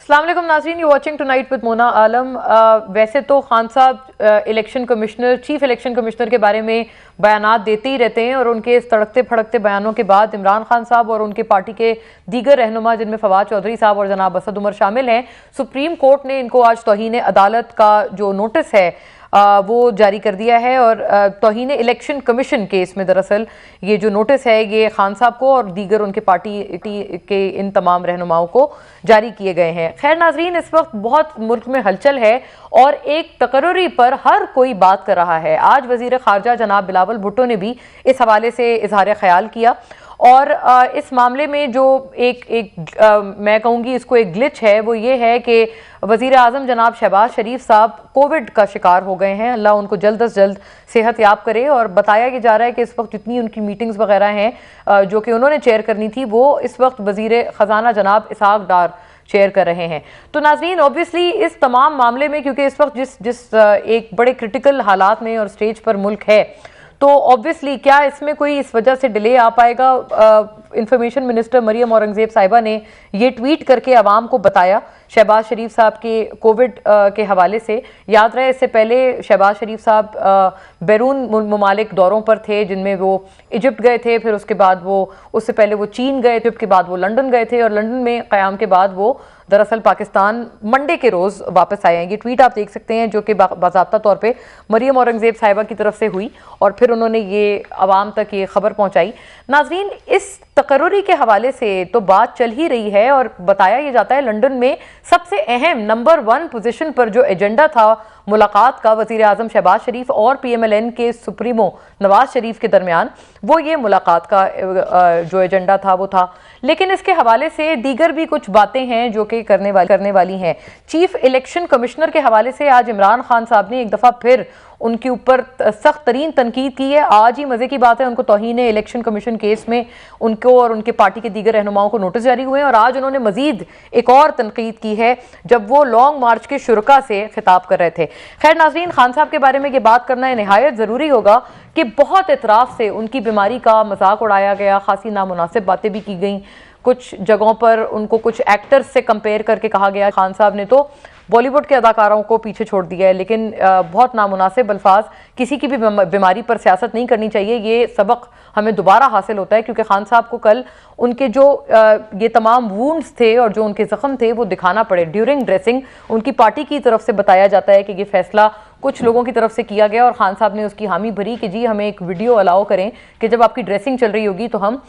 अस्सलाम वालेकुम नाज़रीन, you watching tonight with Mona Alam. वैसे तो खान साहब election commissioner, chief election commissioner के बारे में बयानात देते ही रहते हैं और उनके इस तड़कते फड़कते बयानों के बाद इमरान खान साहब और उनके पार्टी के दीगर रहनुमा जिनमें फवाद चौधरी साहब और जनाब असद उमर शामिल हैं, सुप्रीम कोर्ट ने इनको आज तौहीन अदालत का जो नोटिस है वो जारी कर दिया है। और तौहीन इलेक्शन कमीशन केस में दरअसल ये जो नोटिस है ये खान साहब को और दीगर उनके पार्टी के इन तमाम रहनुमाओं को जारी किए गए हैं। खैर नाजरीन, इस वक्त बहुत मुल्क में हलचल है और एक तकर्री पर हर कोई बात कर रहा है। आज वजीर खारजा जनाब बिलावल भुट्टो ने भी इस हवाले से इजहार ख्याल किया और इस मामले में जो मैं कहूँगी इसको एक ग्लिच है, वो ये है कि वज़ीर आज़म जनाब शहबाज शरीफ साहब कोविड का शिकार हो गए हैं। अल्लाह उनको जल्द अज जल्द सेहत याब करे। और बताया कि जा रहा है कि इस वक्त जितनी उनकी मीटिंग्स वगैरह हैं जो कि उन्होंने चेयर करनी थी, वो इस वक्त वज़ीर ख़जाना जनाब इसहाक डार शेयर कर रहे हैं। तो नाज़रीन, ऑब्वियसली इस तमाम मामले में क्योंकि इस वक्त जिस एक बड़े क्रिटिकल हालात में और स्टेज पर मुल्क है, तो ऑब्वियसली क्या इसमें कोई इस वजह से डिले आ पाएगा। इंफॉर्मेशन मिनिस्टर मरियम औरंगजेब साहिबा ने ये ट्वीट करके आवाम को बताया शहबाज शरीफ साहब के कोविड के हवाले से। याद रहे इससे पहले शहबाज शरीफ साहब बैरून ममालिक दौरों पर थे, जिनमें वो इजिप्ट गए थे, फिर उसके बाद वो उससे पहले वो चीन गए थे, उसके बाद वो लंदन गए थे और लंदन में क़याम के बाद वो दरअसल पाकिस्तान मंडे के रोज़ वापस आए हैं। ये ट्वीट आप देख सकते हैं जो कि बाज़ाब्ता तौर पे मरियम औरंगजेब साहिबा की तरफ से हुई और फिर उन्होंने ये आवाम तक ये खबर पहुंचाई। नाजरीन, इस तकर्री के हवाले से तो बात चल ही रही है और बताया ये जाता है लंदन में सबसे अहम नंबर 1 पोजीशन पर जो एजेंडा था मुलाकात का वज़ीर आज़म शहबाज शरीफ और PMLN के सुप्रीमो नवाज शरीफ के दरमियान, वो ये मुलाकात का जो एजेंडा था वो था। लेकिन इसके हवाले से दीगर भी कुछ बातें हैं जो कि करने वाली हैं। चीफ इलेक्शन कमिश्नर के हवाले से आज इमरान खान साहब ने एक दफ़ा फिर उनके ऊपर सख्त तरीन तनकीद की है। आज ही मजे की बात है, उनको तौहीन इलेक्शन कमीशन केस में उनको और उनके पार्टी के दीगर रहनुमाओं को नोटिस जारी हुए हैं और आज उन्होंने मजीद एक और तनकीद की है जब वो लॉन्ग मार्च के शुरका से खिताब कर रहे थे। खैर नाज़रीन, खान साहब के बारे में ये बात करना निहायत ज़रूरी होगा कि बहुत एतराफ़ से उनकी बीमारी का मजाक उड़ाया गया, खासी नामुनासिब बातें भी की गई। कुछ जगहों पर उनको कुछ एक्टर्स से कंपेयर करके कहा गया। खान साहब ने तो बॉलीवुड के अदाकारों को पीछे छोड़ दिया है, लेकिन बहुत नामुनासिब अल्फाज, किसी की भी बीमारी पर सियासत नहीं करनी चाहिए। ये सबक हमें दोबारा हासिल होता है क्योंकि खान साहब को कल उनके जो ये तमाम वूंड्स थे और जो उनके जख्म थे वो दिखाना पड़े ड्यूरिंग ड्रेसिंग। उनकी पार्टी की तरफ से बताया जाता है कि ये फैसला कुछ लोगों की तरफ से किया गया और खान साहब ने उसकी हामी भरी कि जी हमें एक वीडियो अलाउ करें कि जब आपकी ड्रेसिंग चल रही होगी तो हम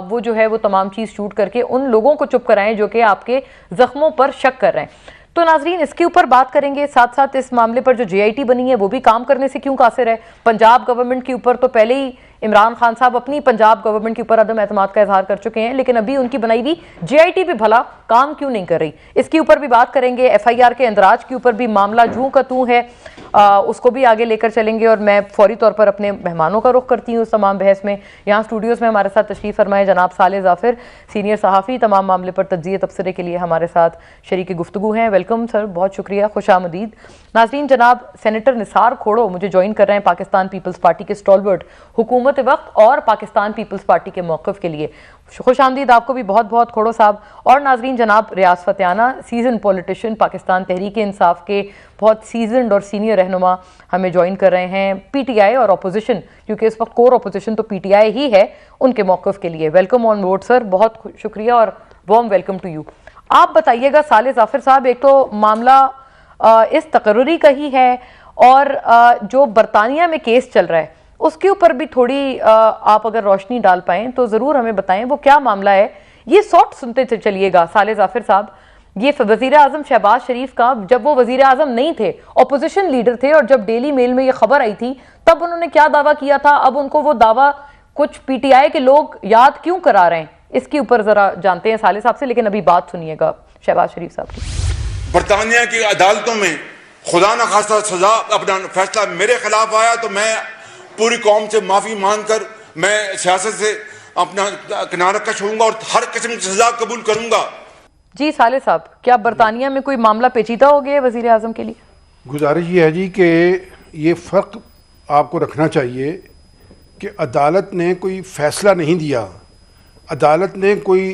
वो जो है वो तमाम चीज़ शूट करके उन लोगों को चुप कराएं जो कि आपके जख्मों पर शक कर रहे हैं। तो नाजरीन, इसके ऊपर बात करेंगे। साथ साथ इस मामले पर जो JIT बनी है वो भी काम करने से क्यों कासिर है। पंजाब गवर्नमेंट के ऊपर तो पहले ही इमरान खान साहब अपनी पंजाब गवर्नमेंट के ऊपर अदम एतमाद का इजहार कर चुके हैं, लेकिन अभी उनकी बनाई हुई JIT भी भला काम क्यों नहीं कर रही, इसके ऊपर भी बात करेंगे। FIR के इंदराज के ऊपर भी मामला जूं का तू है, उसको भी आगे लेकर चलेंगे और मैं फौरी तौर पर अपने मेहमानों का रुख करती हूँ उस तमाम बहस में। यहाँ स्टूडियोज़ में हमारे साथ तशरीफ़ फरमाए जनाब साले जाफिर, सीनियर सहाफ़ी, तमाम मामले पर तज्ज़िया तबसरे के लिए हमारे साथ शरीक गुफ्तगू हैं। वेलकम सर, बहुत शुक्रिया, खुशामदीद। नाज़रीन, जनाब सेनेटर निसार खोड़ो मुझे ज्वाइन कर रहे हैं पाकिस्तान पीपल्स पार्टी के स्टॉलवर्ट हुकूमत वक्त और पाकिस्तान पीपल्स पार्टी के मौक़िफ़ के लिए। खुश आमदीद आपको भी बहुत बहुत खोड़ो साहब। और नाजरीन, जनाब रियाज फतेहाना, सीजन पॉलिटिशियन, पाकिस्तान तहरीक इंसाफ के बहुत सीजनड और सीनियर रहनुमा हमें ज्वाइन कर रहे हैं PTI और अपोजिशन, क्योंकि इस वक्त कोर अपोजिशन तो PTI ही है, उनके मौक़िफ़ के लिए। वेलकम ऑन बोर्ड सर, बहुत शुक्रिया और वार्म वेलकम टू यू। आप बताइएगा साले जाफिर साहब, एक तो मामला इस तकर्री का ही है और जो बरतानिया में केस चल रहा है उसके ऊपर भी थोड़ी आप अगर रोशनी डाल पाएं तो ज़रूर हमें बताएं वो क्या मामला है। ये शॉर्ट सुनते चलिएगा साले जाफिर साहब। ये वज़ीर आज़म शहबाज शरीफ का, जब वो वज़ीर आज़म नहीं थे, अपोजिशन लीडर थे, और जब डेली मेल में ये खबर आई थी तब उन्होंने क्या दावा किया था, अब उनको वो दावा कुछ PTI के लोग याद क्यों करा रहे हैं, इसके ऊपर ज़रा जानते हैं साले साहब से। लेकिन अभी बात सुनिएगा शहबाज शरीफ साहब की। बरतानिया की अदालतों में खुदा न खास्ता सजा अपना फैसला मेरे खिलाफ आया तो मैं पूरी कौम से माफी मांगकर मैं सियासत से अपना किनारा कश होऊंगा और हर किस्म की सजा कबूल करूंगा। जी साले साहब, क्या बरतानिया में कोई मामला पेचीदा हो गया वजीर आजम के लिए? गुजारिश ये है जी कि ये फ़र्क आपको रखना चाहिए कि अदालत ने कोई फ़ैसला नहीं दिया, अदालत ने कोई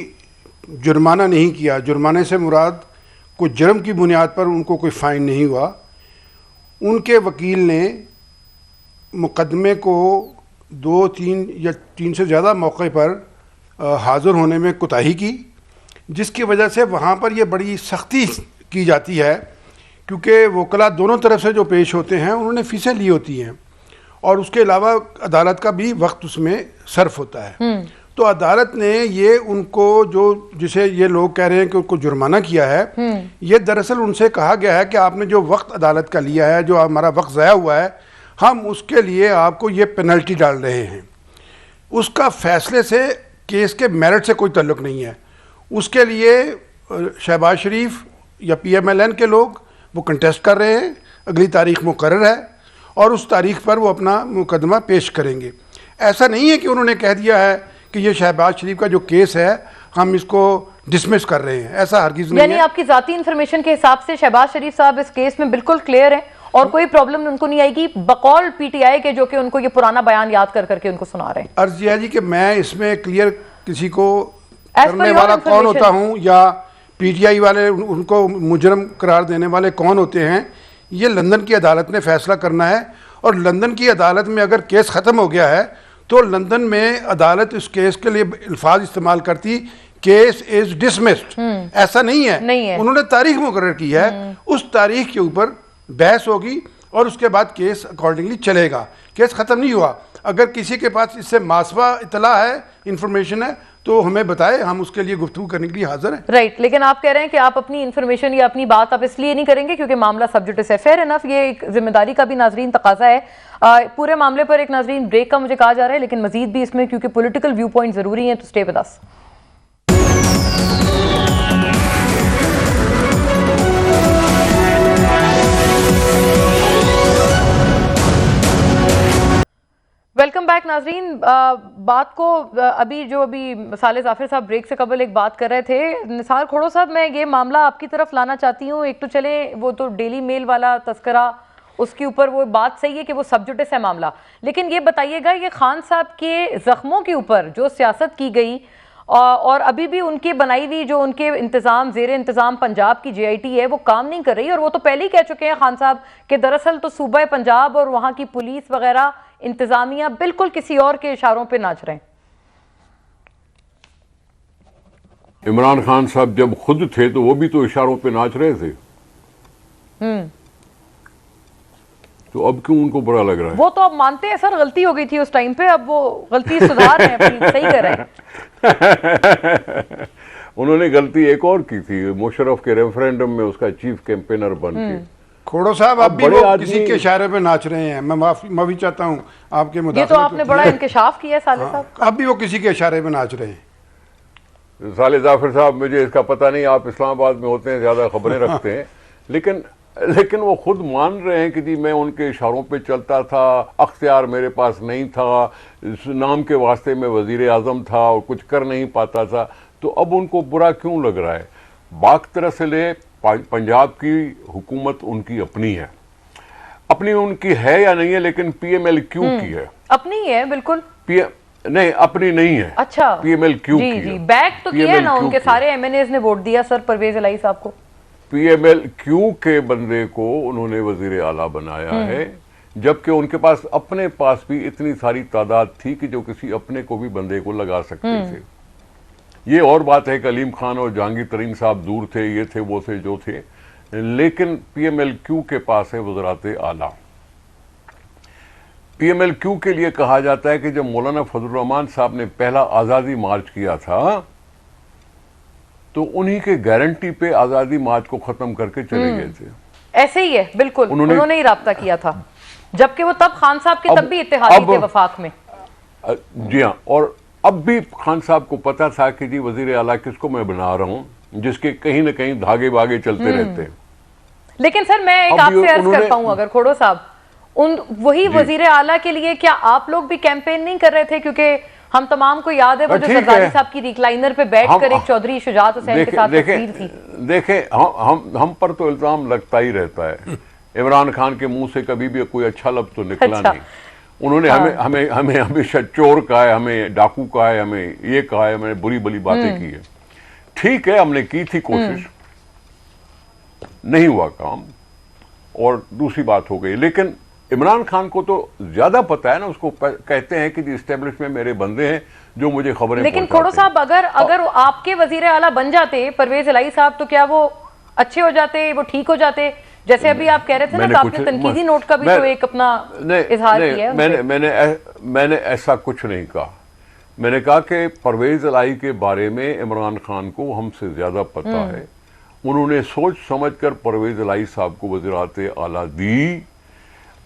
जुर्माना नहीं किया। जुर्माने से मुराद कोई जुर्म की बुनियाद पर उनको कोई फ़ाइन नहीं हुआ, उनके वकील ने मुकदमे को 2-3 या 3 से ज़्यादा मौके पर हाज़िर होने में कोताही की, जिसकी वजह से वहाँ पर ये बड़ी सख्ती की जाती है, क्योंकि वकला दोनों तरफ से जो पेश होते हैं उन्होंने फ़ीसें ली होती हैं और उसके अलावा अदालत का भी वक्त उसमें सर्फ होता है। तो अदालत ने ये उनको जो जिसे ये लोग कह रहे हैं कि उनको जुर्माना किया है, ये दरअसल उनसे कहा गया है कि आपने जो वक्त अदालत का लिया है, जो हमारा वक्त ज़ाया हुआ है, हम उसके लिए आपको ये पेनल्टी डाल रहे हैं। उसका फैसले से केस के मेरिट से कोई ताल्लुक़ नहीं है। उसके लिए शहबाज शरीफ या PMLN के लोग वो कंटेस्ट कर रहे हैं, अगली तारीख मुकर्रर है और उस तारीख पर वो अपना मुकदमा पेश करेंगे। ऐसा नहीं है कि उन्होंने कह दिया है कि ये शहबाज शरीफ का जो केस है हम इसको डिसमिस कर रहे हैं, ऐसा हरगिज़ नहीं है। यानी आपकी ज़ाती इन्फॉर्मेशन के हिसाब से शहबाज शरीफ साहब इस केस में बिल्कुल क्लियर है और कोई प्रॉब्लम उनको नहीं आएगी, बकौल PTI के जो कि उनको ये पुराना बयान याद कर करके उनको सुना रहे हैं। अर्ज़ यह है जी कि मैं इसमें क्लियर किसी को करने वाला कौन होता हूँ या PTI वाले उनको मुजरम करार देने वाले कौन होते हैं, ये लंदन की अदालत ने फैसला करना है। और लंदन की अदालत में अगर केस ख़त्म हो गया है तो लंदन में अदालत इस केस के लिए अल्फाज इस्तेमाल करती, केस इज डिसमिस्ड। ऐसा नहीं है, उन्होंने तारीख मुकर्रर की है, उस तारीख के ऊपर बहस होगी और उसके बाद केस अकॉर्डिंगली चलेगा। केस ख़त्म नहीं हुआ। अगर किसी के पास इससे मासवा इतला है, इंफॉर्मेशन है, तो हमें बताए, हम उसके लिए गुफ्तगू करने के लिए हाजिर हैं। राइट, लेकिन आप कह रहे हैं कि आप अपनी इन्फॉर्मेशन या अपनी बात आप इसलिए नहीं करेंगे क्योंकि मामला सब जुडिस है। फेयर इनफ, ये एक जिम्मेदारी का भी नाजरीन तकाजा है। पूरे मामले पर एक नाजरीन ब्रेक का मुझे कहा जा रहा है, लेकिन मजीद भी इसमें क्योंकि पॉलिटिकल व्यू पॉइंट जरूरी है, तो stay with us. Welcome back नाजरीन। बात को अभी साले जाफिर साहब ब्रेक से कबल एक बात कर रहे थे, निसार खोड़ो साहब, मैं ये मामला आपकी तरफ लाना चाहती हूँ। एक तो चले वो तो डेली मेल वाला तस्करा, उसके ऊपर वो बात सही है कि वो सब जुडिस है मामला, लेकिन ये बताइएगा ये खान साहब के जख्मों के ऊपर जो सियासत की गई और अभी भी उनकी बनाई हुई जो उनके इंतज़ाम ज़ेर इंतज़ाम पंजाब की JIT है वो काम नहीं कर रही। और वो तो पहले ही कह चुके हैं खान साहब कि दरअसल तो सूबा पंजाब और वहाँ की पुलिस वगैरह इंतज़ामिया बिल्कुल किसी और के इशारों पे नाच रहे हैं। इमरान खान साहब जब खुद थे तो वो भी तो इशारों पे नाच रहे थे, तो अब क्यों उनको बुरा लग रहा है? वो तो अब मानते हैं सर गलती हो गई थी उस टाइम पे, अब वो गलती सुधार रहे हैं, अपनी सही कर रहे हैं। उन्होंने गलती एक और की थी, मुशर्रफ के रेफरेंडम में उसका चीफ कैंपेनर बन के। खोड़ो साहब अब भी वो किसी के इशारे पे नाच रहे हैं। मैं माफी चाहता हूँ आपके मुदाखलत। ये तो आपने बड़ा इंकशाफ किया साले साहब। अब भी वो किसी के इशारे पे नाच रहे हैं। साले जाफिर साहब, मुझे इसका पता नहीं, आप इस्लामाबाद में होते हैं, ज्यादा खबरें रखते हैं, लेकिन वो खुद मान रहे हैं कि जी मैं उनके इशारों पे चलता था, अख्तियार मेरे पास नहीं था, इस नाम के वास्ते में वजीर आजम था और कुछ कर नहीं पाता था। तो अब उनको बुरा क्यों लग रहा है? बाक तरह से ले, पंजाब की हुकूमत उनकी अपनी है, अपनी उनकी है या नहीं है, लेकिन PMLQ की है। अपनी है बिल्कुल। नहीं, अपनी नहीं है। अच्छा, PMLQ जी की जी, है। बैक तो किया ना, उनके सारे MNAs ने वोट दिया सर परवेज इलाही साहब को। PMLQ के बंदे को उन्होंने वजीर आला बनाया है, जबकि उनके पास अपने पास भी इतनी सारी तादाद थी कि जो किसी अपने को भी बंदे को लगा सकते थे। ये और बात है कि अलीम खान और जहांगीर तरीन साहब दूर थे, ये थे वो थे जो थे, लेकिन PMLQ के पास है वज़रात आला। PMLQ के लिए कहा जाता है कि जब मौलाना फजलुर रहमान साहब ने पहला आज़ादी मार्च किया था तो उन्हीं के गारंटी पे आज़ादी मार्च को ख़त्म करके चले गए थे। ऐसे ही है बिल्कुल, उन्होंने ही राब्ता किया था, जबकि वो तब खान साहब के तब भी इत्तेहादी थे वफाक में। जी हाँ, और अब भी खान साहब को पता था कि जी वजीर आला किसको मैं बना रहा हूं, जिसके कहीं ना कहीं धागे बागे चलते रहते हैं। लेकिन सर मैं एक आपसे अर्ज करता हूं, अगर खोड़ो साहब वही वजीर आला के लिए क्या आप लोग भी कैंपेन नहीं कर रहे थे? क्योंकि हम तमाम को याद है वो जो जरदारी साहब की रिक्लाइनर पे बैठकर एक चौधरी शुजात हुसैन के साथ तस्वीर थी। देखें, हम पर तो इल्जाम लगता ही रहता है। इमरान खान के मुंह से कभी भी कोई अच्छा लफ्ज तो निकला नहीं। उन्होंने हमें हमेशा चोर कहा है, हमें डाकू कहा है, हमें ये कहा है, मैंने बुरी बुरी बातें की है। ठीक है, हमने की थी कोशिश, नहीं हुआ काम और दूसरी बात हो गई। लेकिन इमरान खान को तो ज्यादा पता है ना, उसको कहते हैं कि जी एस्टेब्लिशमेंट मेरे बंदे हैं जो मुझे खबरें लेकिन खोड़ो साहब अगर आपके वजीर आला बन जाते परवेज इलाही साहब, तो क्या वो अच्छे हो जाते, वो ठीक हो जाते? जैसे अभी आप कह रहे थे ना कि आपने तनकीदी नोट का भी तो एक अपना इजहार किया है। मैंने ऐसा कुछ नहीं कहा। मैंने कहा कि परवेज इलाही के बारे में इमरान खान को हमसे ज्यादा पता है। उन्होंने सोच समझकर परवेज इलाही साहब को वज़ीरात आला दी,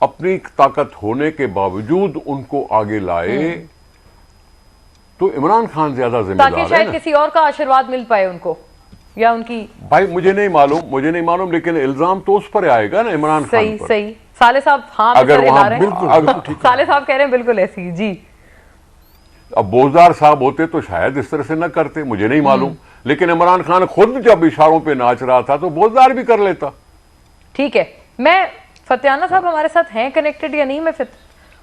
अपनी ताकत होने के बावजूद उनको आगे लाए, तो इमरान खान ज्यादा जिम्मेदार है ताकि शायद किसी और का आशीर्वाद मिल पाए उनको, या उनकी। भाई मुझे नहीं मालूम, लेकिन इल्जाम तो उस पर आएगा ना, इमरान खान पर। सही साले साहब, हाँ अगर वहां बिल्कुल साले साहब कह रहे हैं बिल्कुल ऐसी जी। अब बोजदार साहब होते तो शायद इस तरह से न करते, मुझे नहीं मालूम। लेकिन इमरान खान खुद जब इशारों पे नाच रहा था तो बोजदार भी कर लेता। ठीक है, मैं फतियाना साहब हमारे साथ हैं कनेक्टेड या नहीं? मैं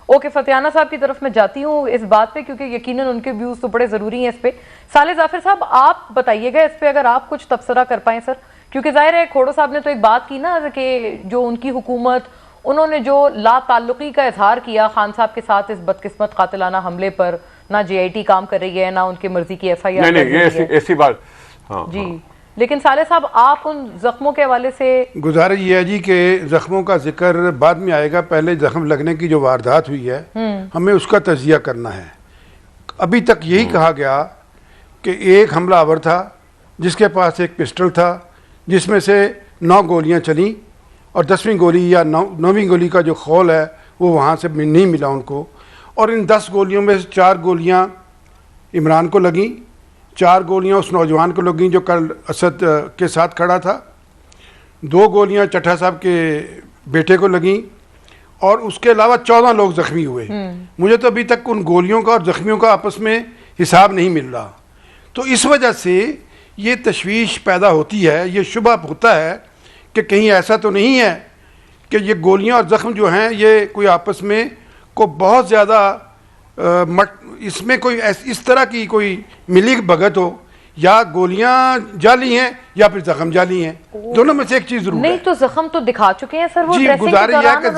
ओके, फतियाना साहब की तरफ मैं जाती हूँ इस बात पे, क्योंकि यकीनन उनके व्यूज तो बड़े जरूरी हैं इस पे। साले जाफिर साहब, आप बताइएगा इस पे, अगर आप कुछ तबसरा कर पाए सर, क्योंकि जाहिर है खोड़ो साहब ने तो एक बात की ना कि जो उनकी हुकूमत, उन्होंने जो ला ताल्लुकी का इजहार किया खान साहब के साथ इस बदकिस्मत कातिलाना हमले पर, ना JIT काम कर रही है, ना उनकी मर्जी की FIR नहीं, ऐसी बात। हाँ, जी हाँ। लेकिन साले साहब, आप उन जख्मों के हवाले से, गुजारिश ये है जी कि जख्मों का जिक्र बाद में आएगा, पहले जख्म लगने की जो वारदात हुई है हमें उसका तजिया करना है। अभी तक यही कहा गया कि एक हमलावर था जिसके पास एक पिस्टल था, जिसमें से 9 गोलियां चली और 10वीं गोली या 9वीं गोली का जो खौल है वो वहाँ से नहीं मिला उनको। और इन 10 गोलियों में से 4 गोलियां इमरान को लगीं, 4 गोलियां उस नौजवान को लगीं जो कल असद के साथ खड़ा था, 2 गोलियां चट्टा साहब के बेटे को लगीं और उसके अलावा 14 लोग जख्मी हुए। मुझे तो अभी तक उन गोलियों का और जख्मियों का आपस में हिसाब नहीं मिल रहा। तो इस वजह से ये तशवीश पैदा होती है, ये शुबा होता है कि कहीं ऐसा तो नहीं है कि ये गोलियां और जख्म जो हैं ये कोई आपस में को बहुत ज़्यादा इसमें कोई इस तरह की कोई मिली भगत हो, या गोलियां जाली हैं या फिर जख्म जाली हैं, दोनों में से एक चीज जरूर नहीं है। तो जख्म तो दिखा चुके हैं सर वो जी, गुजारिश यह है कि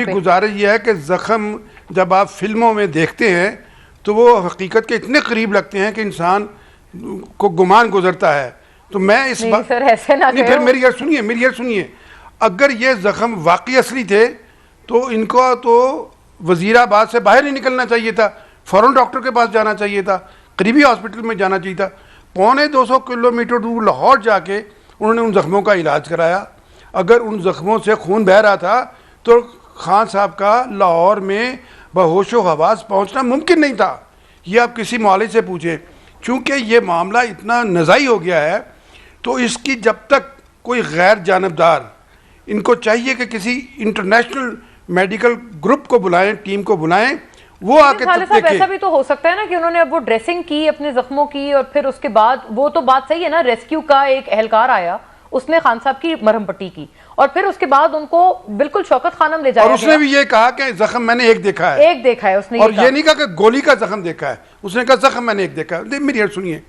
गुजारिश यह है कि जख्म जब आप फिल्मों में देखते हैं तो वो हकीकत के इतने करीब लगते हैं कि इंसान को गुमान गुजरता है। तो मैं इस बात सर ऐसे ना नहीं, फिर मेरी यार सुनिए, अगर ये जख्म वाकई असली थे तो इनको तो वजीराबाद से बाहर नहीं निकलना चाहिए था, फौरन डॉक्टर के पास जाना चाहिए था, करीबी हॉस्पिटल में जाना चाहिए था। 250 किलोमीटर दूर लाहौर जाके उन्होंने उन जख्मों का इलाज कराया। अगर उन जख्मों से खून बह रहा था तो खान साहब का लाहौर में बहोशो हवास पहुंचना मुमकिन नहीं था। ये आप किसी मौलवी से पूछें। चूँकि ये मामला इतना नज़ाई हो गया है तो इसकी जब तक कोई गैर जानबदार, इनको चाहिए कि किसी इंटरनेशनल मेडिकल ग्रुप को बुलाएं, टीम को बुलाएं, वो आके साले साहब ऐसा भी तो हो सकता है ना कि उन्होंने अब वो ड्रेसिंग की अपने जख्मों की और फिर उसके बाद, वो तो बात सही है ना, रेस्क्यू का एक एहलकार आया, उसने खान साहब की मरहम पट्टी की और फिर उसके बाद उनको बिल्कुल शौकत खानम ले जाया और उसने भी ये कहा कि जख्म मैंने एक देखा है, उसने और ये नहीं कहा कि गोली का जख्म देखा है, उसने कहा जख्म मैंने एक देखा है। मेरी सुनिए,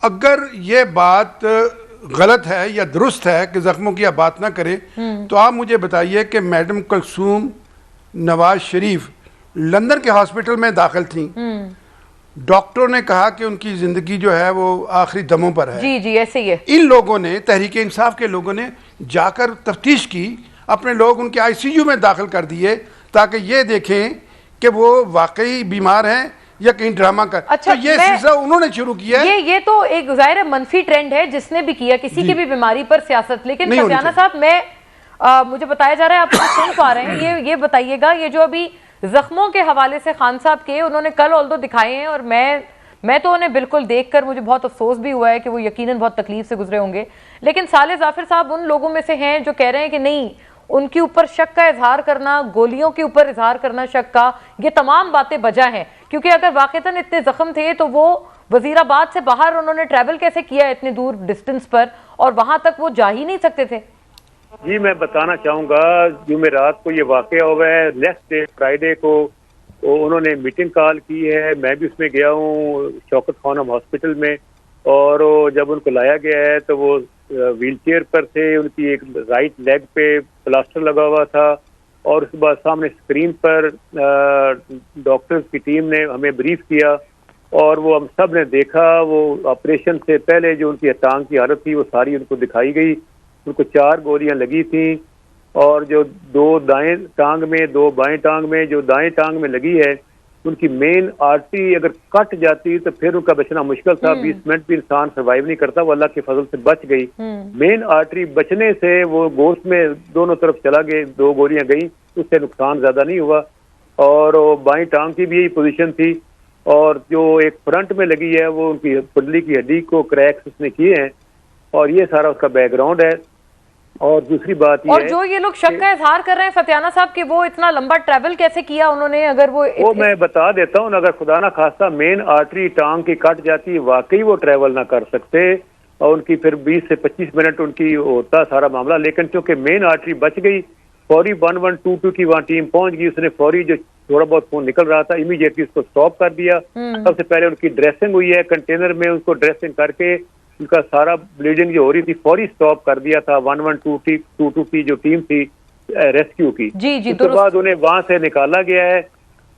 अगर ये बात गलत है या दुरुस्त है कि जख्मों की आप बात ना करें, तो आप मुझे बताइए कि मैडम कुलसूम नवाज शरीफ लंदन के हॉस्पिटल में दाखिल थी, डॉक्टरों ने कहा कि उनकी जिंदगी जो है वो आखिरी दमों पर है। जी जी ऐसे ही है। इन लोगों ने, तहरीक इंसाफ के लोगों ने जाकर तफ्तीश की, अपने लोग उनके ICU में दाखिल कर दिए ताकि ये देखें कि वो वाकई बीमार हैं या कहीं ड्रामा कर। अच्छा, तो ये सिलसिला उन्होंने शुरू किया है। ये तो एक जाहिर मनफी ट्रेंड है जिसने भी किया किसी की भी बीमारी पर सियासत। लेकिन फतियाना साहब, मुझे बताया जा रहा है, आप सुन पा रहे हैं, ये बताइएगा, ये जो अभी जख्मों के हवाले से खान साहब के उन्होंने कल ऑल्दो दिखाए हैं और मैं तो उन्हें बिल्कुल देखकर मुझे बहुत अफसोस भी हुआ है कि वो यकीनन बहुत तकलीफ से गुजरे होंगे। लेकिन साले जाफिर साहब उन लोगों में से हैं जो कह रहे हैं कि नहीं, उनके ऊपर शक का इजहार करना, गोलियों के ऊपर इजहार करना शक का, ये तमाम बातें वजह हैं, क्योंकि अगर वाकईतन इतने जख्म थे तो वो वजीराबाद से बाहर उन्होंने ट्रैवल कैसे किया इतने दूर डिस्टेंस पर, और वहां तक वो जा ही नहीं सकते थे। जी मैं बताना चाहूँगा, जुमेरात को ये वाकया हुआ है, नेक्स्ट डे फ्राइडे को उन्होंने मीटिंग कॉल की है, मैं भी उसमें गया हूँ शौकत खानम हॉस्पिटल में, और जब उनको लाया गया है तो वो व्हील चेयर पर थे, उनकी एक राइट लेग पे प्लास्टर लगा हुआ था, और उसके बाद सामने स्क्रीन पर डॉक्टर्स की टीम ने हमें ब्रीफ किया और वो हम सब ने देखा। वो ऑपरेशन से पहले जो उनकी टांग की हालत थी वो सारी उनको दिखाई गई। उनको 4 गोलियां लगी थी और जो 2 दाएं टांग में, 2 बाएं टांग में, जो दाएं टांग में लगी है उनकी मेन आर्टरी अगर कट जाती तो फिर उनका बचना मुश्किल था। 20 मिनट भी इंसान सर्वाइव नहीं करता, वो अल्लाह के फजल से बच गई। मेन आर्टरी बचने से वो गोश्त में दोनों तरफ चला गए, 2 गोलियां गई, उससे नुकसान ज्यादा नहीं हुआ। और बाईं टांग की भी यही पोजीशन थी, और जो एक फ्रंट में लगी है वो उनकी पुतली की हड्डी को क्रैक्स उसने किए हैं, और ये सारा उसका बैकग्राउंड है। और दूसरी बात ये और है, जो ये लोग शक का इजहार कर रहे हैं फतियाना साहब कि वो इतना लंबा ट्रैवल कैसे किया उन्होंने, अगर वो मैं बता देता हूँ, अगर खुदा ना खास्ता मेन आर्टरी टांग की कट जाती, वाकई वो ट्रैवल ना कर सकते और उनकी फिर 20 से 25 मिनट उनकी होता सारा मामला। लेकिन चूंकि मेन आर्टरी बच गई, फौरी 1122 की वहाँ टीम पहुंच गई, उसने फौरी जो थोड़ा बहुत खून निकल रहा था इमीडिएटली उसको स्टॉप कर दिया। सबसे पहले उनकी ड्रेसिंग हुई है कंटेनर में, उसको ड्रेसिंग करके उनका सारा ब्लीडिंग जो हो रही थी फौरी स्टॉप कर दिया था 1122 की जो टीम थी रेस्क्यू की। जी उसके बाद उन्हें वहां से निकाला गया है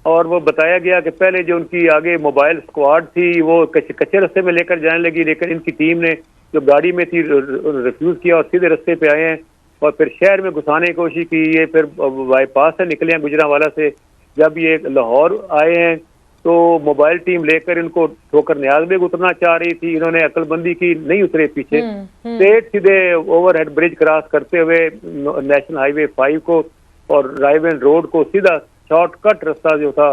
और वो बताया गया कि पहले जो उनकी आगे मोबाइल स्क्वाड थी वो कच्चे रास्ते में लेकर जाने लगी, लेकिन इनकी टीम ने जो गाड़ी में थी रिफ्यूज किया और सीधे रास्ते पे आए हैं और फिर शहर में घुसाने की कोशिश की। ये फिर बाईपास से निकले हैं गुजरांवाला से। जब ये लाहौर आए हैं तो मोबाइल टीम लेकर इनको ठोकर न्याज में उतरना चाह रही थी, इन्होंने अकलबंदी की, नहीं उतरे पीछे, सीधे ओवरहेड ब्रिज क्रॉस करते हुए नेशनल हाईवे 5 को और रायवेन रोड को सीधा शॉर्टकट रास्ता जो था,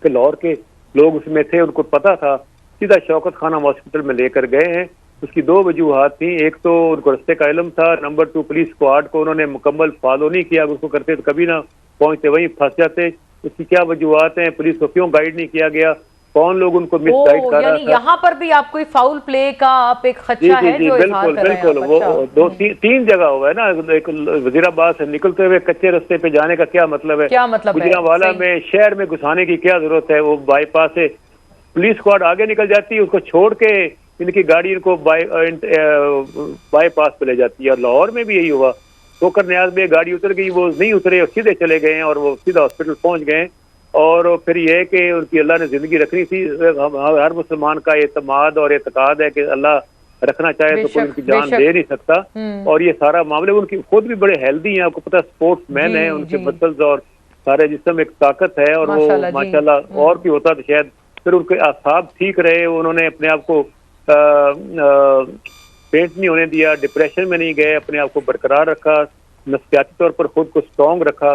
लाहौर के लोग उसमें थे, उनको पता था, सीधा शौकत खाना हॉस्पिटल में लेकर गए हैं। उसकी 2 वजूहात थी, एक तो उनको रास्ते का इल्म था, नंबर 2 पुलिस स्क्वाड को उन्होंने मुकम्मल फॉलो नहीं किया, उसको करते तो कभी ना पहुंचते, वहीं फंस जाते। उसकी क्या वजूहात हैं, पुलिस को क्यों गाइड नहीं किया गया, कौन लोग उनको मिसगाइड कर रहा था। यहाँ पर भी आपको फाउल प्ले का आप एक खदशा है जो बिल्कुल बिल्कुल, वो 2-3 जगह हुआ है ना। एक वजीराबाद से निकलते हुए कच्चे रास्ते पे जाने का क्या मतलब है, क्या मतलब है, गुजरांवाला में शहर में घुसाने की क्या जरूरत है। वो बाईपास से पुलिस स्क्वाड आगे निकल जाती है, उसको छोड़ के इनकी गाड़ी इनको बाईपास पे ले जाती है। और लाहौर में भी यही हुआ, ठोकर न्याज में गाड़ी उतर गई, वो नहीं उतरे और सीधे चले गए हैं और वो सीधा हॉस्पिटल पहुंच गए। और फिर यह है कि उनकी अल्लाह ने जिंदगी रखनी थी। हर मुसलमान का एतमाद और एतकाद है कि अल्लाह रखना चाहे तो कोई उनकी जान दे नहीं सकता। और ये सारा मामले, उनकी खुद भी बड़े हेल्दी हैं, आपको पता स्पोर्ट्स मैन है, उनके मसल्स और सारे जिस्म एक ताकत है, और वो माशाल्लाह और भी होता तो शायद फिर उनके आसाब ठीक रहे, उन्होंने अपने आप को पेंट नहीं होने दिया, डिप्रेशन में नहीं गए, अपने आप को बरकरार रखा, नफ्सियाती तौर पर खुद को स्ट्रॉन्ग रखा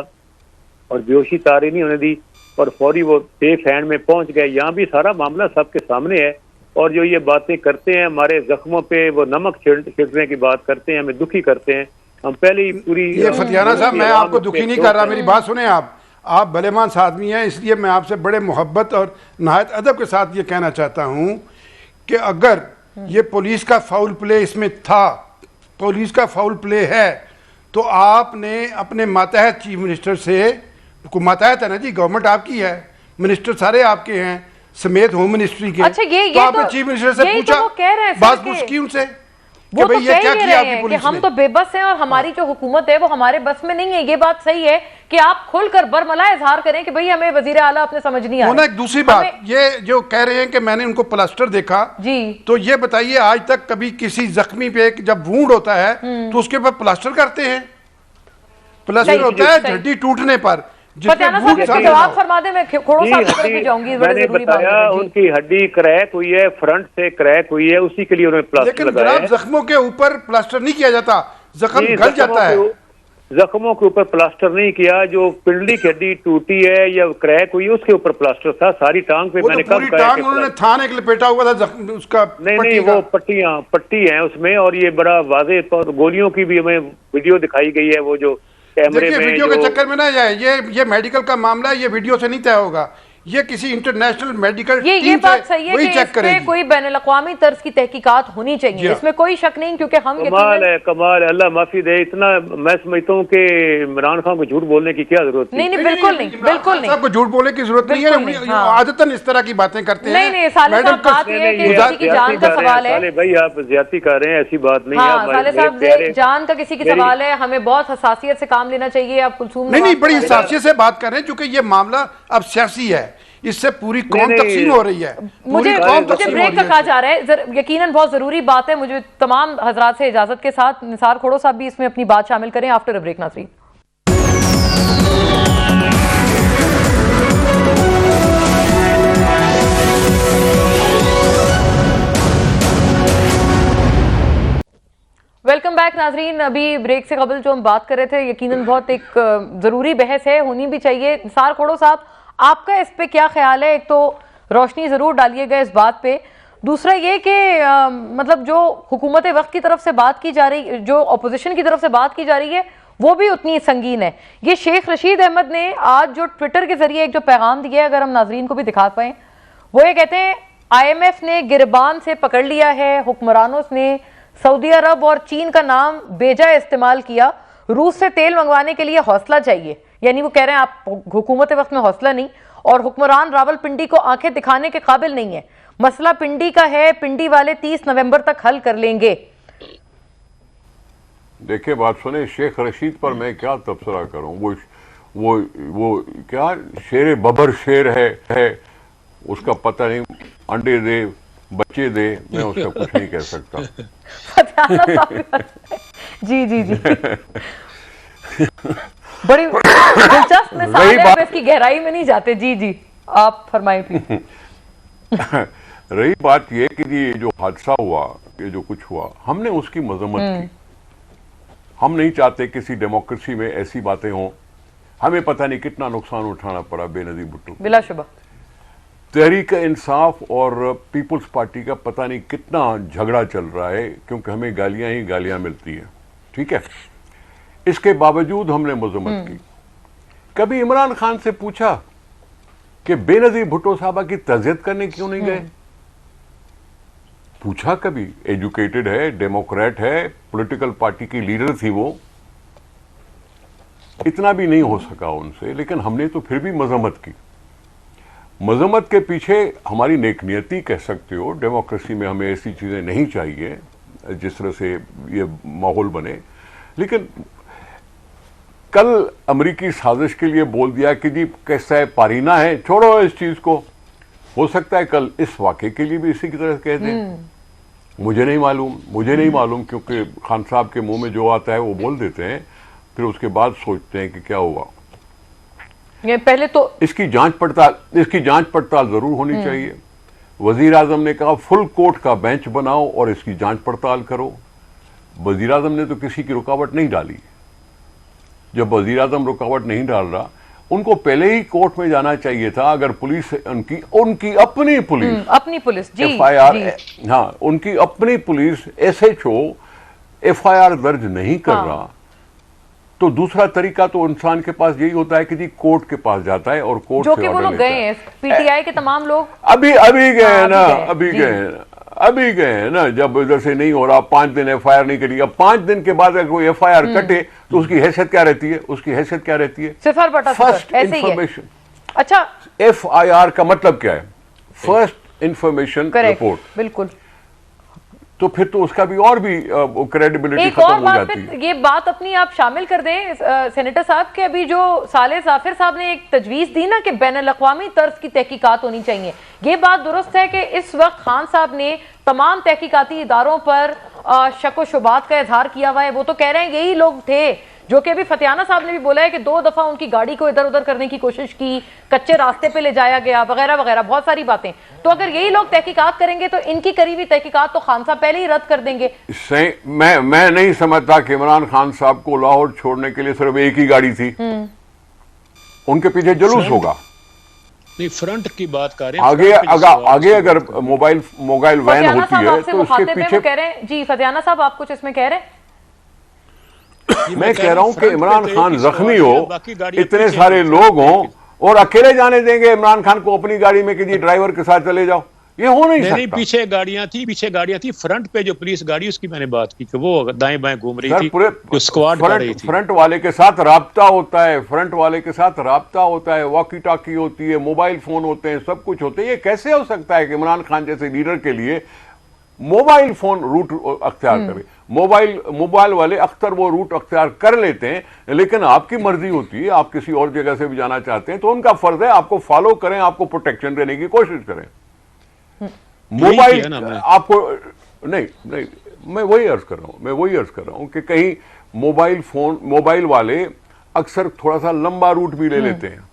और बेहोशी तारी नहीं होने दी, और फौरी वो सेफ हैंड में पहुंच गए। यहाँ भी सारा मामला सबके सामने है। और जो ये बातें करते हैं, हमारे जख्मों पे वो नमक छिड़कने की बात करते हैं, हमें दुखी करते हैं। हम पहले ही पूरी ये फतियाना साहब, मैं आपको दुखी नहीं कर रहा, मेरी बात सुने आप भलेमानस आदमी हैं, इसलिए मैं आपसे बड़े मोहब्बत और नहायत अदब के साथ ये कहना चाहता हूँ कि अगर ये पुलिस का फाउल प्ले इसमें था, पुलिस का फाउल प्ले है, तो आपने अपने मातहत चीफ मिनिस्टर से, को मातहत है ना जी, गवर्नमेंट आपकी है, मिनिस्टर सारे आपके हैं समेत होम मिनिस्ट्री के। अच्छा, तो आपने चीफ मिनिस्टर से पूछा, बात पूछ की उनसे वो तो कह ही रहे हैं कि हम तो बेबस हैं और हमारी जो हुकूमत है वो हमारे बस में नहीं है। ये बात सही है कि आप खुलकर बरमला इजहार करें कि भाई हमें वजीर आला अपने समझ नहीं आ रहा। एक दूसरी बात, ये जो कह रहे हैं कि मैंने उनको प्लास्टर देखा जी, तो ये बताइए आज तक कभी किसी जख्मी पे जब वूंड होता है तो उसके ऊपर प्लास्टर करते हैं? प्लास्टर होता है हड्डी टूटने पर। जवाब फरमा दे, मैं थोड़ा सा भी जाऊंगी। मैंने बताया उनकी हड्डी क्रैक हुई है, फ्रंट से क्रैक हुई है, उसी के लिए उन्होंने प्लास्टर लगाया है। लेकिन जख्मों के ऊपर प्लास्टर नहीं किया जाता, जख्म गल जाता है। जख्मों के ऊपर प्लास्टर नहीं किया, जो पिंडली की हड्डी टूटी है या क्रैक हुई है उसके ऊपर प्लास्टर था। सारी टांग पे मैंने कब कहा कि उन्होंने थान एक लपेटा हुआ था जख्म उसका। नहीं, वो पट्टी है उसमें, और ये बड़ा वाज़ेह तौर गोलियों की भी हमें वीडियो दिखाई गई है, वो जो कैमरे में। वीडियो के चक्कर में ना जाए, ये मेडिकल का मामला है, ये वीडियो से नहीं तय होगा। ये किसी इंटरनेशनल मेडिकल ये टीम बात सही है वही कि चेक इस पे करेगी। कोई बैनुल-अक़वामी तर्ज की तहकीकात होनी जी चाहिए, हाँ। इसमें कोई शक नहीं, क्योंकि हम कमाल है, कमाल है, अल्लाह माफी दे। इतना मैं समझता हूँ कि इमरान खान को झूठ बोलने की क्या जरूरत थी। नहीं नहीं बिल्कुल नहीं, बिल्कुल नहीं, आपको झूठ बोलने की जरूरत नहीं बिल्कुल है, नहीं, हाँ। आदतन इस तरह की बातें करते हैं। नहीं नहीं साले साहब, बात ये है कि किसी की जान का सवाल है। साले भाई आप ज्यादती कर रहे हैं, ऐसी बात नहीं है। हाँ आप साले मेरे साहब, प्यारे- जान का किसी की मेरी- सवाल है, हमें बहुत हसासियत से काम लेना चाहिए। आप कुलसूम नहीं नवाज बड़ी के बारे में- हसासियत से बात कर रहे हैं, क्योंकि ये मामला अब सियासी है, इससे पूरी कौम नहीं, तकसीम हो रही है। मुझे पूरी कौम मुझे तकसीम हो ब्रेक रही का है। कहा जा रहा है, यकीनन बहुत जरूरी बात है। मुझे तमाम हजरात से इजाजत के साथ निसार खोड़ो साहब भी इसमें अपनी बात शामिल करें आफ्टर अ ब्रेक। नाज़रीन, वेलकम बैक नाजरीन। अभी ब्रेक से कबल जो हम बात कर रहे थे, यकीनन बहुत एक ज़रूरी बहस है, होनी भी चाहिए। निसार खोड़ो साहब, आपका इस पे क्या ख्याल है? एक तो रोशनी ज़रूर डालिएगा इस बात पे, दूसरा ये कि मतलब जो हुकूमत वक्त की तरफ से बात की जा रही, जो अपोजिशन की तरफ से बात की जा रही है, वो भी उतनी संगीन है। ये शेख रशीद अहमद ने आज जो ट्विटर के जरिए एक जो पैगाम दिया है, अगर हम नाजरीन को भी दिखा पाएँ, वो ये कहते हैं IMF ने गिरबान से पकड़ लिया है, हुक्मरानों ने सऊदी अरब और चीन का नाम बेजा इस्तेमाल किया, रूस से तेल मंगवाने के लिए हौसला चाहिए। यानी वो कह रहे हैं आप हुकूमत वक्त में हौसला नहीं, और हुक्मरान रावलपिंडी को आंखें दिखाने के काबिल नहीं है। मसला पिंडी का है, पिंडी वाले 30 नवंबर तक हल कर लेंगे। देखिए बात सुने, शेख रशीद पर मैं क्या तबसरा करूं। वो क्या शेर बबर शेर है, उसका पता नहीं, अंडे दे बच्चे दे, मैं उसका कुछ नहीं कह सकता। जी जी जी बड़ी दिलचस्प मिसाल है, अब इसकी गहराई में नहीं जाते। जी जी आप फरमाएं प्लीज। रही बात यह कि ये जो हादसा हुआ, ये जो कुछ हुआ, हमने उसकी मजम्मत की। हम नहीं चाहते किसी डेमोक्रेसी में ऐसी बातें हों। हमें पता नहीं कितना नुकसान उठाना पड़ा बेनजीर भुट्टो, बिलाशुबा। तहरीक इंसाफ और पीपुल्स पार्टी का पता नहीं कितना झगड़ा चल रहा है, क्योंकि हमें गालियां ही गालियां मिलती हैं। ठीक है, इसके बावजूद हमने मजम्मत की। कभी इमरान खान से पूछा कि बेनजीर भुट्टो साहबा की तज़ियत करने क्यों नहीं गए? पूछा कभी? एजुकेटेड है, डेमोक्रेट है, पॉलिटिकल पार्टी की लीडर थी वो, इतना भी नहीं हो सका उनसे। लेकिन हमने तो फिर भी मजम्मत की। मजम्मत के पीछे हमारी नेकनियती कह सकते हो। डेमोक्रेसी में हमें ऐसी चीजें नहीं चाहिए जिस तरह से ये माहौल बने। लेकिन कल अमेरिकी साजिश के लिए बोल दिया कि जी कैसा है, पारीना है, छोड़ो इस चीज को। हो सकता है कल इस वाक़े के लिए भी इसी की तरह कह दें। मुझे नहीं मालूम, क्योंकि खान साहब के मुंह में जो आता है वो बोल देते हैं, फिर उसके बाद सोचते हैं कि क्या हुआ। ये पहले तो इसकी जांच पड़ताल जरूर होनी चाहिए। वजीर आजम ने कहा फुल कोर्ट का बेंच बनाओ और इसकी जांच पड़ताल करो। वजीर आजम ने तो किसी की रुकावट नहीं डाली। जब वजीर आजम रुकावट नहीं डाल रहा, उनको पहले ही कोर्ट में जाना चाहिए था। अगर पुलिस उनकी अपनी पुलिस जी, FIR, हाँ, उनकी अपनी पुलिस SHO FIR दर्ज नहीं कर रहा, तो दूसरा तरीका तो इंसान के पास यही होता है कि जी कोर्ट के पास जाता है और कोर्ट जो से कि वो लोग गए हैं, PTI के तमाम लोग अभी गए हैं ना। जब इधर से नहीं हो रहा, 5 दिन FIR नहीं करी, अब 5 दिन के बाद अगर कोई FIR कटे तो उसकी हैसियत क्या रहती है? सिफर बटा फर्स्ट ऐसे ही है। इंफॉर्मेशन। अच्छा, FIR का मतलब क्या है? First information report. बिल्कुल। तो फिर तो उसका भी और भी क्रेडिबिलिटी एक खत्म और हो बात जाती है। पे ये बात अपनी आप शामिल कर दें सेनेटर साहब के, अभी जो साले जाफिर साहब ने एक तजवीज दी ना कि बैनुल-अक़वामी तर्ज की तहकीकात होनी चाहिए, ये बात दुरुस्त है कि इस वक्त खान साहब ने तमाम तहकीकाती इदारों पर शक व शुबात का इजहार किया हुआ है। वो तो कह रहे हैं यही लोग थे जो कि अभी फतियाना साहब ने भी बोला है कि 2 दफा उनकी गाड़ी को इधर उधर करने की कोशिश की, कच्चे रास्ते पे ले जाया गया, वगैरह वगैरह, बहुत सारी बातें। तो अगर यही लोग तहकीकात करेंगे तो इनकी करी हुई तहकीकात तो खान साहब पहले ही रद्द कर देंगे। मैं नहीं समझता कि इमरान खान साहब को लाहौर छोड़ने के लिए सिर्फ एक ही गाड़ी थी। उनके पीछे जुलूस होगा। नहीं, फ्रंट की बात कर रहे हैं। आगे अगर मोबाइल वैन होती है तो उसके पीछे कह रहे हैं जी। फतियाना साहब आप कुछ इसमें कह रहे हैं? मैं कह रहा हूं कि इमरान खान जख्मी हो, इतने सारे लोग हों और अकेले जाने देंगे इमरान खान को अपनी गाड़ी में कि जी ड्राइवर के साथ चले जाओ? ये हो नहीं नहीं, सकता। पीछे गाड़ियां थी फ्रंट पे जो पुलिस गाड़ी, उसकी मैंने बात की कि वो दाएं बाएं घूम रही थी, पूरे जो स्क्वाड कर रही थी। फ्रंट वाले के साथ राब्ता होता है, फ्रंट वाले के साथ राब्ता होता है, वॉकी टॉकी होती है, मोबाइल फोन होते हैं, सब कुछ होते हैं। ये कैसे हो सकता है कि इमरान खान जैसे लीडर के लिए मोबाइल फोन रूट अख्तियार करे? मोबाइल वाले अक्सर वो रूट अख्तियार कर लेते हैं, लेकिन आपकी मर्जी होती है, आप किसी और जगह से भी जाना चाहते हैं तो उनका फर्ज है आपको फॉलो करें, आपको प्रोटेक्शन देने की कोशिश करें। मोबाइल आपको नहीं, मैं वही अर्ज कर रहा हूं कि कहीं मोबाइल वाले अक्सर थोड़ा सा लंबा रूट भी ले लेते हैं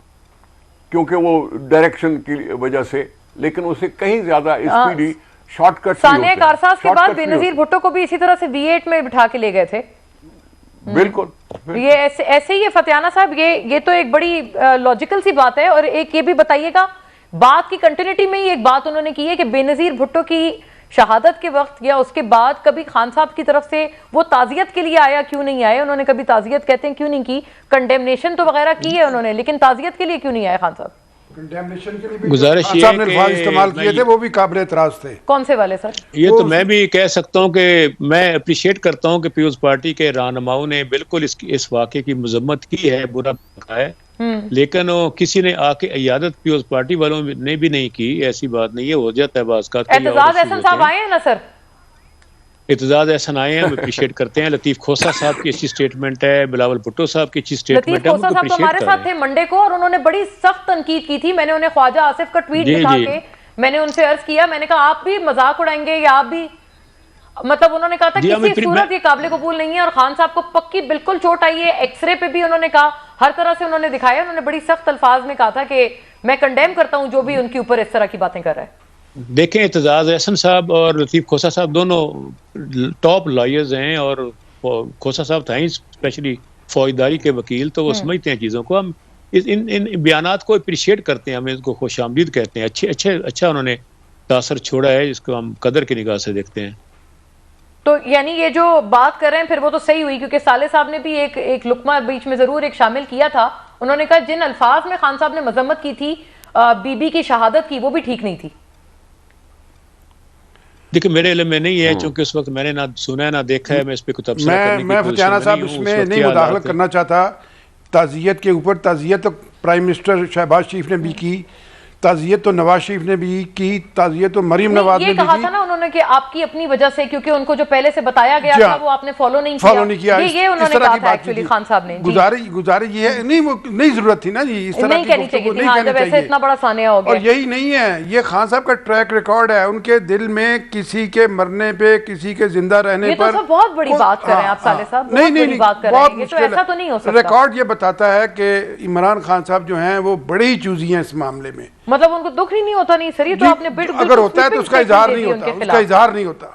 क्योंकि वो डायरेक्शन की वजह से, लेकिन उससे कहीं ज्यादा स्पीडी शॉर्टकट। सानिया कारसाज के बाद बेनजीर भुट्टो को भी इसी तरह से V8 में बिठा के ले गए थे। बिल्कुल ये ऐसे ही है फतियाना साहब, ये तो एक बड़ी लॉजिकल सी बात है। और एक ये भी बताइएगा, बात की कंटिन्यूटी में ही एक बात उन्होंने की है कि बेनजीर भुट्टो की शहादत के वक्त या उसके बाद कभी खान साहब की तरफ से वो ताजियत के लिए आया क्यों नहीं आया? उन्होंने कभी ताजियत कहते हैं क्यों नहीं की? कंडेमनेशन तो वगैरह की है उन्होंने, लेकिन ताजियत के लिए क्यों नहीं आए खान साहब? कंडेमनेशन के लिए भी गुजारिश खान ये साहब है ने कि अल्फाज इस्तेमाल किए थे, वो भी काबिल एतराज थे। कौन से वाले सर? ये तो मैं भी कह सकता हूं कि मैं अप्रिशिएट करता हूं कि पीपल्स पार्टी के रहनुमाओं ने बिल्कुल इस वाक़े की मजम्मत की है, बुरा कहा है, लेकिन किसी ने आके इयादत पीपल्स पार्टी वालों ने भी नहीं की। ऐसी बात नहीं है, हो जाता है बाज़ का। एतजाज एहसन साहब आए हैं ना सर? एतजाज एहसन आए हैं, हम अप्रिशिएट करते हैं। लतीफ खोसा साहब की अच्छी स्टेटमेंट है, बिलावल भुट्टो साहब की अच्छी स्टेटमेंट लतीफ है, खोसा साहब तो हमारे साथ थे मंडे को और उन्होंने बड़ी सख्त तनकीद की थी। मैंने उन्हें ख्वाजा आसिफ का ट्वीट दिखा के मैंने उनसे अर्ज किया, मैंने कहा आप भी मजाक उड़ाएंगे या आप भी, मतलब उन्होंने कहा था किसी सूरत ये काबिल कबूल नहीं है। और खान साहब को पक्की बिल्कुल चोट आई है, एक्सरे पे भी उन्होंने कहा, हर तरह से उन्होंने दिखाया। उन्होंने बड़ी सख्त अल्फाज में कहा था कि मैं कंडेम करता हूं जो भी उनके ऊपर इस तरह की बातें कर रहा है। देखें, एतजाज एहसन साहब और लतीफ खोसा साहब दोनों टॉप लॉयर्स हैं और खोसा साहब था स्पेशली फौजदारी के वकील, तो वो समझते हैं चीज़ों को। हम इन बयानात को अप्रिशिएट करते हैं, हम इसको खुशामदीद कहते हैं। अच्छा उन्होंने तासर छोड़ा है, जिसको हम कदर की निगाह से देखते हैं। तो यानी ये जो बात कर रहे हैं फिर वो तो सही हुई, क्योंकि साले साहब ने भी एक लुकमा बीच में जरूर एक शामिल किया था। उन्होंने कहा जिन अल्फाज में खान साहब ने मजम्मत की थी बीबी की शहादत की, वो भी ठीक नहीं थी। देखिए, मेरे इल्म में नहीं है, क्योंकि उस वक्त मैंने ना सुना है ना देखा है। मैं इस पे कुछ तबसरा करने की मैं फतियाना साहब इसमें नहीं मुदाखलत करना चाहता। ताज़ियत के ऊपर ताज़ियत तो प्राइम मिनिस्टर शहबाज शरीफ ने भी की, ताज़ियत तो नवाज शरीफ ने भी की, ताज़ियत तो मरीम नवाज ने भी की। ये कहा था ना उन्होंने कि आपकी अपनी वजह से, क्योंकि उनको जो पहले से बताया गया था वो आपने फॉलो नहीं किया। ये उन्होंने कहा था एक्चुअली खान साहब ने। गुजारिश ये है, नहीं वो नहीं जरूरत थी ना जी, इस तरह की गुफ्तगू नहीं कहनी चाहिए। इतना बड़ा सानिया हो गया। और यही नहीं है, ये खान साहब का ट्रैक रिकॉर्ड है। उनके दिल में किसी के मरने पे, किसी के जिंदा रहने पर बहुत बड़ी बात कर रहे हैं आप साले साहब, नहीं बात कर रहे हैं। ये तो ऐसा तो नहीं हो सकता। रिकॉर्ड ये बताता है कि इमरान खान साहब जो हैं वो बड़े ही चूजी हैं इस मामले में। मतलब उनको दुख ही नहीं होता? नहीं सर, ये तो आपने अगर होता है तो उसका इजहार नहीं होता, उसका इजहार नहीं होता।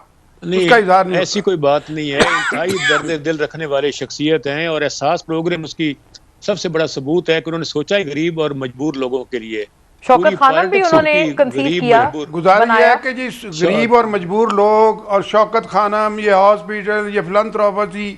नहीं, ऐसी कोई बात नहीं है। इंतहाई दर्द दिल रखने वाले शख्सियत हैं और एहसास प्रोग्राम उसकी सबसे बड़ा सबूत है कि उन्होंने सोचा ही गरीब और मजबूर लोगों के लिए। शौकत खानम भी उन्होंने कंसीव किया। गुजारिश है कि जी गरीब और मजबूर लोग और शौकत खानम, ये हॉस्पिटल, ये फिलंथ्रोपी,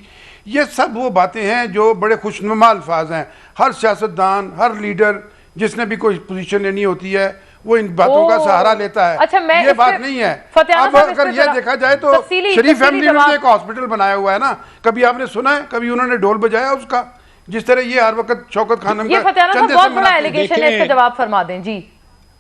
ये सब वो बातें हैं जो बड़े खुशनुमा अल्फाज हैं। हर सियासतदान, हर लीडर जिसने भी कोई पोजीशन लेनी होती है वो इन बातों का सहारा लेता है। अच्छा, मैं ये बात नहीं है। अब अगर ये देखा जाए तो शरीफ फैमिली ने एक हॉस्पिटल बनाया हुआ है ना, कभी आपने सुना है कभी उन्होंने ढोल बजाया उसका? जिस तरह ये हर वक्त शौकत खानम का बहुत बड़ा एलिगेशन है, इसका जवाब फरमा दें जी।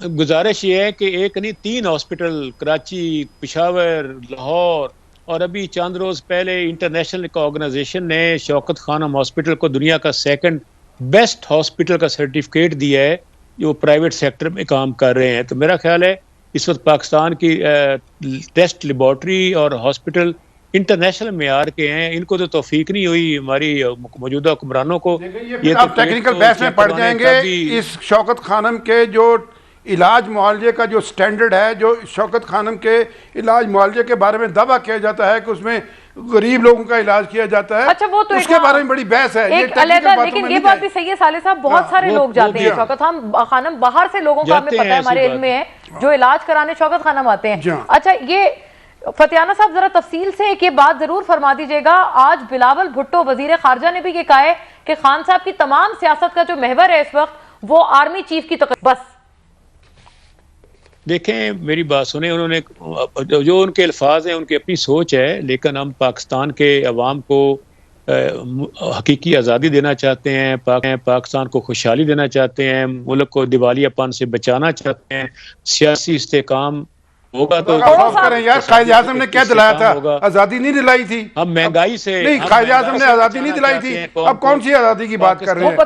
गुजारिश ये है कि एक नहीं 3 हॉस्पिटल, कराची, पेशावर, लाहौर और अभी चंद रोज पहले इंटरनेशनल ऑर्गेनाइजेशन ने शौकत खानम हॉस्पिटल को दुनिया का 2nd बेस्ट हॉस्पिटल का सर्टिफिकेट दिया है, जो प्राइवेट सेक्टर में काम कर रहे हैं। तो मेरा ख्याल है इस वक्त पाकिस्तान की टेस्ट लेबॉर्ट्री और हॉस्पिटल इंटरनेशनल मेयार के हैं। इनको तो तौफीक नहीं हुई हमारी मौजूदा हुक्मरानों को। ये आप टेक्निकल बहस में पड़ जाएंगे। इस शौकत खानम के जो इलाज मुआवजे का जो स्टैंडर्ड है, जो शौकत खानम के इलाज मुआवजे के बारे में दावा किया जाता है कि उसमें गरीब लोगों का इलाज किया जाता है, अच्छा वो तो उसके बारे में बड़ी बहस है। एक अलग, लेकिन ये बात भी सही है साले साहब, बहुत सारे लोग जाते हैं शौकत खानम, बाहर से लोगों का हमें पता है, हमारे इल्म में है जो इलाज कराने शौकत खानम आते हैं। अच्छा, ये फतियाना साहब जरा तफसील से एक ये बात जरूर फरमा दीजिएगा। आज बिलावल भुट्टो वजीर खारजा ने भी ये कहा है कि खान साहब की तमाम सियासत का जो महवर है इस वक्त वो आर्मी चीफ की तकरीर। बस देखें, मेरी बात सुने, उन्होंने जो उनके अल्फाज हैं उनकी अपनी सोच है, लेकिन हम पाकिस्तान के अवाम को हकीकी आज़ादी देना चाहते हैं, पाकिस्तान को खुशहाली देना चाहते हैं, मुल्क को दिवालियापन से बचाना चाहते हैं, सियासी इस्तेकाम होगा तो करें यार। कायदे आज़म ने क्या दिलाया था? आज़ादी नहीं दिलाई थी। हम महंगाई से नहीं, कायदे आज़म ने आज़ादी नहीं दिलाई थी। अब कौन सी आज़ादी की बात कर रहे हैं?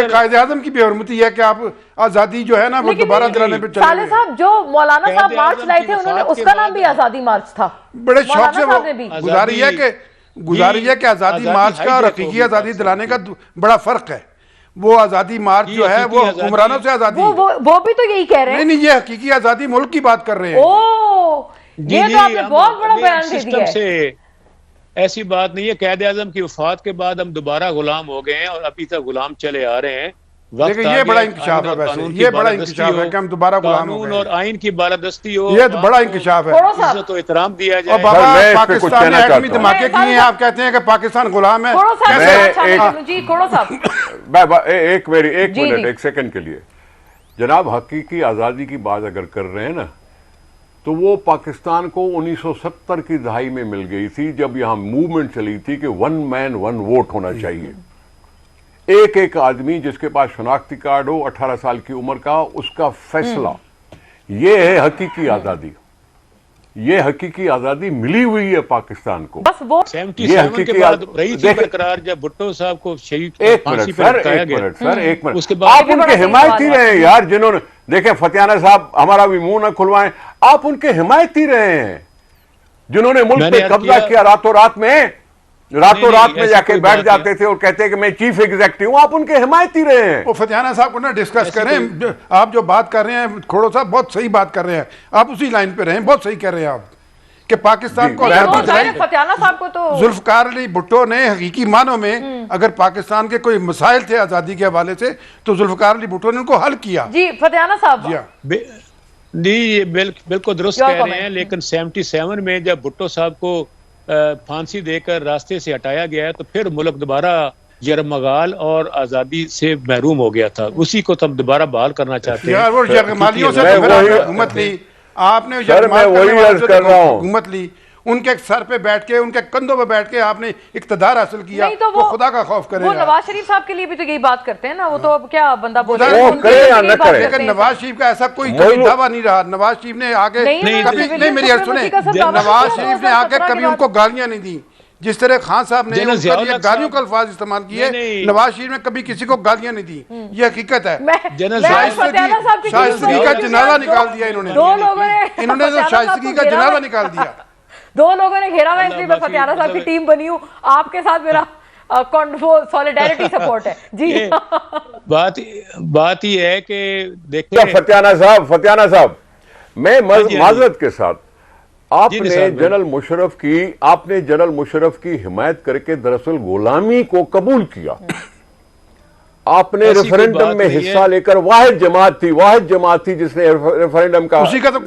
कायदे आज़म की बेहरमती है कि आप आज़ादी जो है ना वो दोबारा दिलाने पे चले साले साहब, जो मौलाना साहब मार्च लाए थे उन्होंने, उसका नाम भी आज़ादी मार्च था। बड़े शौक से वो गुजारी है कि आज़ादी मार्च का और हकीकी आज़ादी दिलाने का बड़ा फर्क है। वो आज़ादी मार्च जो है वो हुक्मरानों से आज़ादी, वो भी तो यही कह रहे हैं। नहीं, ये हकीकी आज़ादी मुल्क की बात कर रहे हैं। ये तो आपने बहुत बड़ा बयान दे दिया है। ऐसी बात नहीं है, कायदे आज़म की वफात के बाद हम दोबारा गुलाम हो गए हैं और अभी तक गुलाम चले आ रहे हैं। लेकिन ये बड़ा इंकशाफ है, वैसे ये बड़ा इंकशाफ है कि हम दोबारा गुलाम हो गए। और आइन की बालादस्ती हो, ये तो बड़ा इंकशाफ है। इज्जत और एहतराम दिया जाए। और बाबा, पाकिस्तान ने एटमी धमाके किए हैं, आप कहते हैं कि पाकिस्तान गुलाम है। एक सेकंड के लिए जनाब, हकीकी आज़ादी की बात अगर कर रहे हैं ना, तो वो पाकिस्तान को 1970 की दहाई में मिल गई थी, जब यहां मूवमेंट चली थी कि 1 मैन 1 वोट होना चाहिए। एक एक आदमी जिसके पास शनाख्ती कार्ड हो, 18 साल की उम्र का, उसका फैसला। ये है हकीकी आज़ादी। ये हकीकी आज़ादी मिली हुई है पाकिस्तान को। बस वो 77 के बाद रही थी बरकरार, जब भुट्टो साहब को शहीद फांसी पे लटकाया गया। एक मिनट, उसके बाद आप उनके हिमायती रहे हैं यार, जिन्होंने, देखें फतियाना साहब हमारा भी मुंह ना खुलवाएं, आप उनके हिमायती रहे हैं जिन्होंने मुल्क पे कब्जा किया रातों रात में जाके बैठ जाते थे और कहते हैं कि मैं चीफ एग्जीक्यूटिव हूं। आप उनके हिमायती रहे हैं। वो फतियाना साहब को ना डिस्कस करें। आप जो बात कर रहे हैं खोड़ो साहब, बहुत सही बात कर रहे हैं, आप उसी लाइन पे रहें। बहुत सही कह रहे हैं आप कि पाकिस्तान को फतियाना साहब को तो जुल्फकार अली भुट्टो ने हकीकी मानों में, अगर पाकिस्तान के कोई मसाइल थे आज़ादी के हवाले से, तो जुल्फकार अली भुट्टो ने उनको हल किया। जी फतियाना साहब, जी ये बिल्कुल दुरुस्त कह रहे हैं। लेकिन 77 में जब भुट्टो साहब को फांसी देकर रास्ते से हटाया गया है, तो फिर मुल्क दोबारा यरमगाल और आज़ादी से महरूम हो गया था। उसी को तो हम दोबारा बहाल करना चाहते हैं। वो यरगमालियों से हुकूमत ली आपने, हुकूमत ली, उनके सर पे बैठ के, उनके कंधों पे बैठ के आपने इक्तदार हासिल किया। तो वो खुदा का खौफ करेगा। वो नवाज शरीफ साहब के लिए भी तो यही बात करते हैं ना, वो तो अब क्या बंदा बोल रहे हैं। लेकिन नवाज शरीफ का ऐसा कोई दावा नहीं रहा। नवाज शरीफ ने आगे कभी, मेरी अर्ज सुने, नवाज शरीफ ने आगे कभी उनको गालियां नहीं दी। जिस तरह खान साहब ने गालियों का अल्फाज इस्तेमाल किए, नवाज शरीफ ने कभी किसी को गालियां नहीं दी। ये हकीकत है। शाइस्तगी का जनाजा निकाल दिया इन्होंने तो शाइस्तगी का जनाजा निकाल दिया। दो लोगों ने घेरा हुआ, इसलिए मैं फतियाना साहब की टीम बनी हूँ। आपके साथ मेरा सॉलिडेरिटी सपोर्ट है जी। बात ये है कि देखिए फतियाना साहब, मैं माजरत के साथ, आपने जनरल मुशर्रफ की हिमायत करके दरअसल गुलामी को कबूल किया। आपने रेफरेंडम में हिस्सा लेकर, वाहिद जमात थी जिसने रेफरेंडम का, उसी का तो